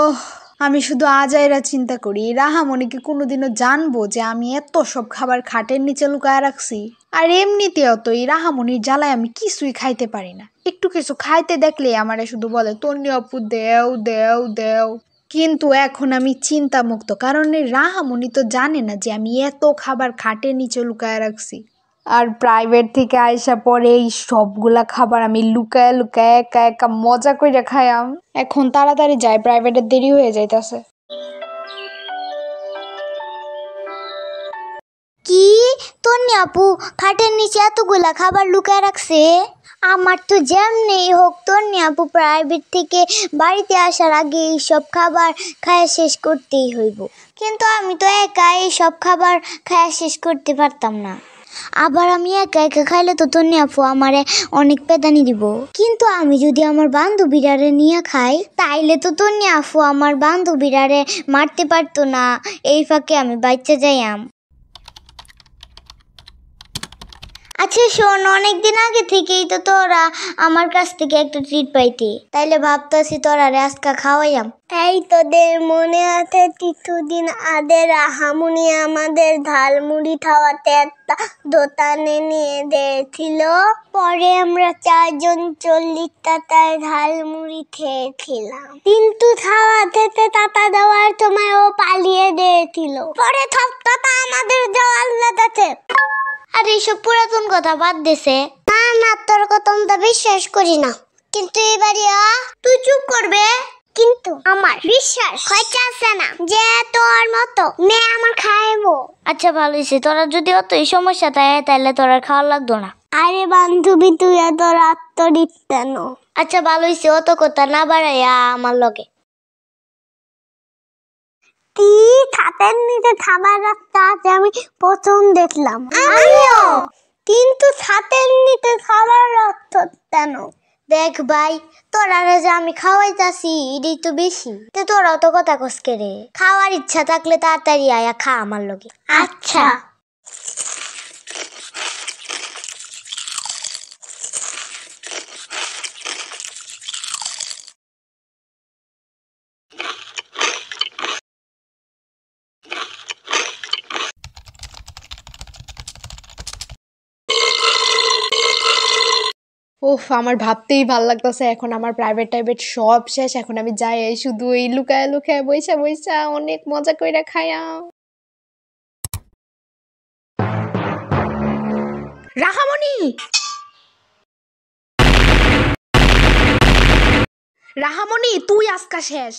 ওহ, আমি শুধু আজাইরা চিন্তা করি রাহামণি কি কোনোদিনও জানবো যে আমি এত সব খাবার খাটের নিচে লুকায় রাখছি। আর এমনিতেও তো এই রাহামণির জ্বালায় আমি কিছুই খাইতে পারি না। একটু কিছু খাইতে দেখলেই আমারে শুধু বলে তন্নি আপু দেও দেও দেও। কিন্তু এখন আমি চিন্তা মুক্ত, কারণ এই রাহামণি তো জানে না যে আমি এত খাবার খাটের নিচে লুকায় রাখছি। আর প্রাইভেট থেকে আইসা পরে এই সবগুলা খাবার আমি লুকায় লুকায় একা একা মজা কইরা খাইয়াম। এখন তাড়াতাড়ি যাই, প্রাইভেটের দেরি হয়ে যাইতাছে। কি তন্নি আপু খাটের নিচে এতগুলা খাবার লুকায় রাখছে? আমার তো যেমনি হোক তন্নি আপু প্রাইভেট থেকে বাড়িতে আসার আগে এইসব খাবার খাওয়া শেষ করতেই হইব। কিন্তু আমি তো একা এইসব খাবার খাওয়া শেষ করতে পারতাম না। আবার আমি একা একা খাইলে তো তন্নি আপু আমারে অনেক পেদানি দিব। কিন্তু আমি যদি আমার বান্ধবীরারে নিয়ে খাই তাইলে তো তন্নি আপু আমার বান্ধবীরারে মারতে পারতো না। এই ফাঁকে আমি বাচ্চা যাইয়াম। আচ্ছা শোন, অনেকদিন আগে থেকেই তো তোরা আমার কাছ থেকে একটা ট্রিট পাইতি, তাইলে ভাবতাছি তোরা আজকে খাওয়াইয়াম। এই তোদের মনে আছে কিছুদিন আগে রাহামণি আমাদের ঝালমুড়ি খাওয়াতে একটা দোকানে নিয়ে দিয়েছিল? পরে আমরা 4 জন 40 টাকায় ঝালমুড়ি খেয়েছিলাম, কিন্তু খাওয়া খেতে টাকা দেওয়ার সময় ও পালিয়ে দিয়েছিল। পরে সব টাকা আমাদের দেওয়ার লাগাতে। আর এইসব পুরাতন কথা বাদ দিছে। না না, তোর কথা আমরা বিশ্বাস করি না। কিন্তু এবারে তুই চুপ করবে। কিন্তু আমার বিশ্বাস হইতে আছে না যে তোর মতো মেয়ে আমার খাইবো। আচ্ছা ভালো হইছে, তোরা যদি অতই সমস্যা থাকে তাহলে তোরা খাওয়া লাগতো না। আরে বান্ধবী তুই এত আত্মরিত কেন? আচ্ছা ভালো হইছে, অত কথা না বাড়াইয়া আমার লগে। খাটের নিচে খাবার রাখতে আছে আমি প্রথম দেখলাম। আমিও। কিন্তু ছাতের নিচে খাবার রাখতো কেন? দেখ ভাই, তোরা যে আমি খাওয়াইতাছি এটাই তো বেশি। তো তোরাও তো কথা কসকে রে। খাওয়ার ইচ্ছা থাকলে তাড়াতাড়ি আয়া খা আমার লগে। আচ্ছা। ওফ, আমার ভাবতেই ভাল লাগতেছে। এখন আমার প্রাইভেট টাইভেট সব শেষ, এখন আমি যাই শুধু এই লুকায় লুকায় বইসা বইসা অনেক মজা কইরা খাইয়াম। রাহামণি, রাহামণি তুই আজকা শেষ।